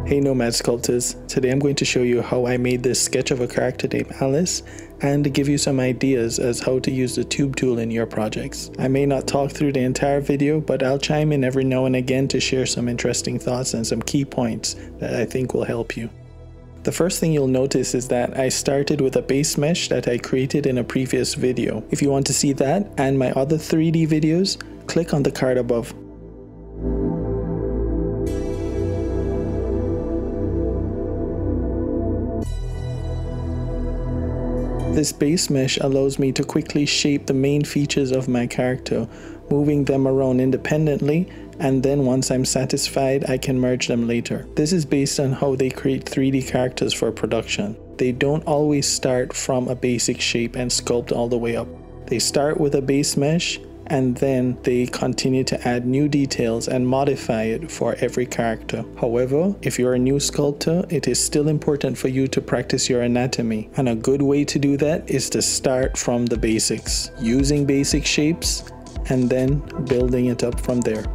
Hey Nomad Sculptors, today I'm going to show you how I made this sketch of a character named Alice and give you some ideas as how to use the tube tool in your projects. I may not talk through the entire video, but I'll chime in every now and again to share some interesting thoughts and some key points that I think will help you. The first thing you'll notice is that I started with a base mesh that I created in a previous video. If you want to see that and my other 3D videos, click on the card above. This base mesh allows me to quickly shape the main features of my character, moving them around independently, and then once I'm satisfied, I can merge them later. This is based on how they create 3D characters for production. They don't always start from a basic shape and sculpt all the way up. They start with a base mesh, and then they continue to add new details and modify it for every character. However, if you're a new sculptor, it is still important for you to practice your anatomy, and a good way to do that is to start from the basics, using basic shapes and then building it up from there.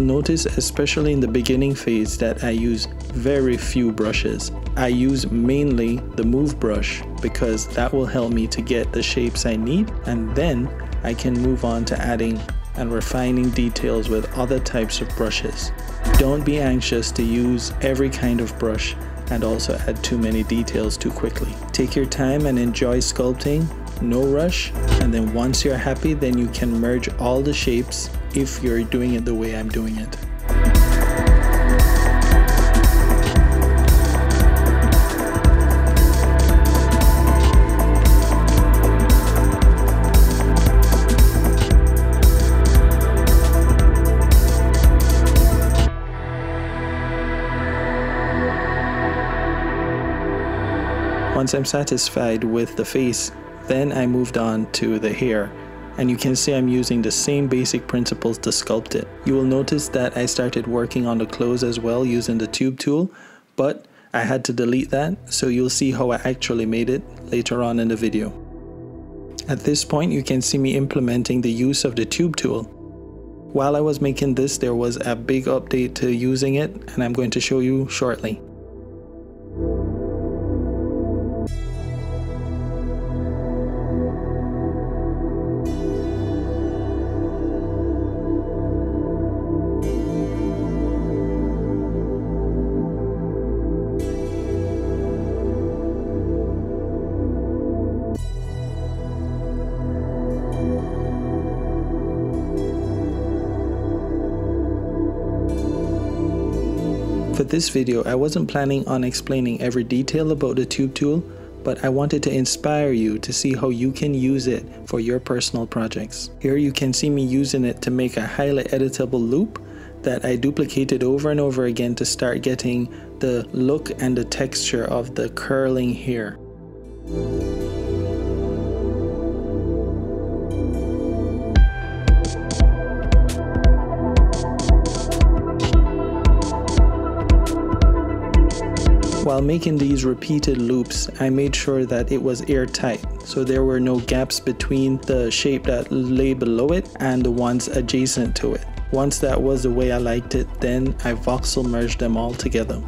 Notice, especially in the beginning phase, that I use very few brushes. I use mainly the move brush because that will help me to get the shapes I need, and then I can move on to adding and refining details with other types of brushes. Don't be anxious to use every kind of brush and also add too many details too quickly. Take your time and enjoy sculpting, no rush, and then once you're happy, then you can merge all the shapes if you're doing it the way I'm doing it. Once I'm satisfied with the face, then I moved on to the hair, and you can see I'm using the same basic principles to sculpt it. You will notice that I started working on the clothes as well using the tube tool, but I had to delete that, so you'll see how I actually made it later on in the video. At this point, you can see me implementing the use of the tube tool. While I was making this, there was a big update to using it, and I'm going to show you shortly. For this video, I wasn't planning on explaining every detail about the tube tool, but I wanted to inspire you to see how you can use it for your personal projects. Here you can see me using it to make a highly editable loop that I duplicated over and over again to start getting the look and the texture of the curling hair. While making these repeated loops, I made sure that it was airtight, so there were no gaps between the shape that lay below it and the ones adjacent to it. Once that was the way I liked it, then I voxel merged them all together.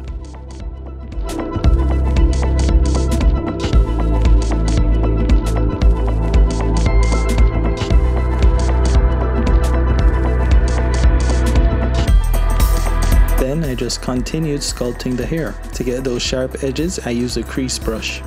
Then I just continued sculpting the hair. To get those sharp edges, I use a crease brush.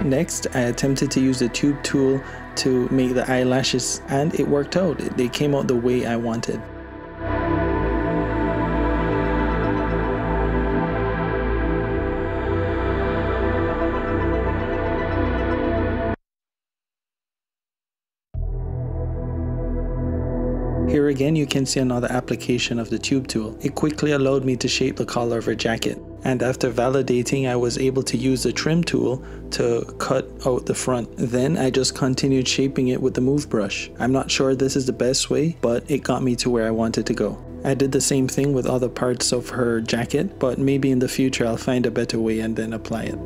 Next, I attempted to use the tube tool to make the eyelashes, and it worked out. They came out the way I wanted. Here again you can see another application of the tube tool. It quickly allowed me to shape the collar of her jacket. And after validating, I was able to use the trim tool to cut out the front. Then I just continued shaping it with the move brush. I'm not sure this is the best way, but it got me to where I wanted to go. I did the same thing with other parts of her jacket, but maybe in the future I'll find a better way and then apply it.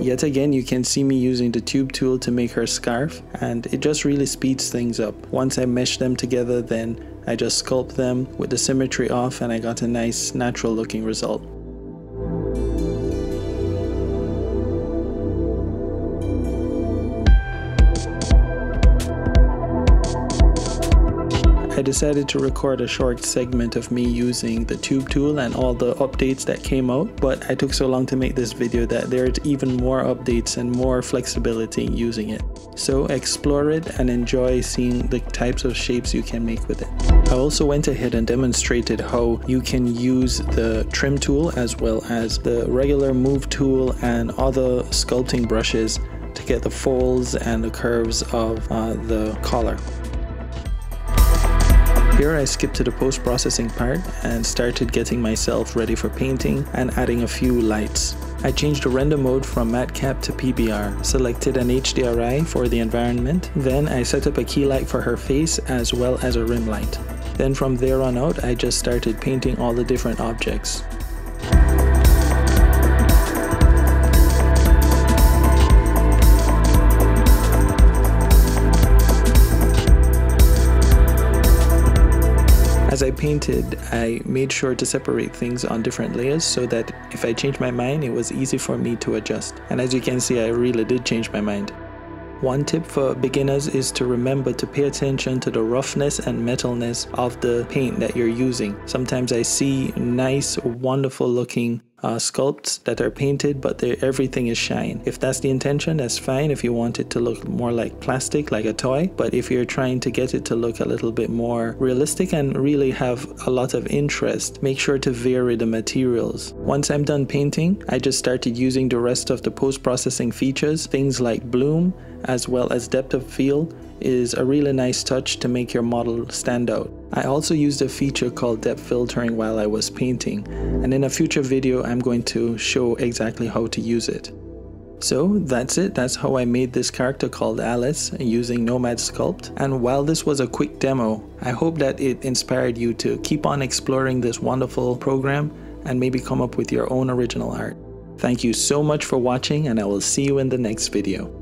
Yet again, you can see me using the tube tool to make her scarf, and it just really speeds things up. Once I mesh them together, then I just sculpt them with the symmetry off, and I got a nice natural looking result. I decided to record a short segment of me using the tube tool and all the updates that came out, but I took so long to make this video that there's even more updates and more flexibility in using it. So explore it and enjoy seeing the types of shapes you can make with it. I also went ahead and demonstrated how you can use the trim tool as well as the regular move tool and other sculpting brushes to get the folds and the curves of the collar. Here I skipped to the post-processing part and started getting myself ready for painting and adding a few lights. I changed the render mode from matcap to PBR, selected an HDRI for the environment, then I set up a key light for her face as well as a rim light. Then from there on out I just started painting all the different objects. As I painted, I made sure to separate things on different layers so that if I changed my mind, it was easy for me to adjust. And as you can see, I really did change my mind. One tip for beginners is to remember to pay attention to the roughness and metalness of the paint that you're using. Sometimes I see nice, wonderful looking sculpts that are painted, but everything is shine. If that's the intention, that's fine. If you want it to look more like plastic, like a toy, but if you're trying to get it to look a little bit more realistic and really have a lot of interest, make sure to vary the materials. Once I'm done painting, I just started using the rest of the post-processing features. Things like bloom as well as depth of field is a really nice touch to make your model stand out. I also used a feature called depth filtering while I was painting, and in a future video I'm going to show exactly how to use it. So that's it. That's how I made this character called Alice using Nomad Sculpt. And while this was a quick demo, I hope that it inspired you to keep on exploring this wonderful program and maybe come up with your own original art. Thank you so much for watching, and I will see you in the next video.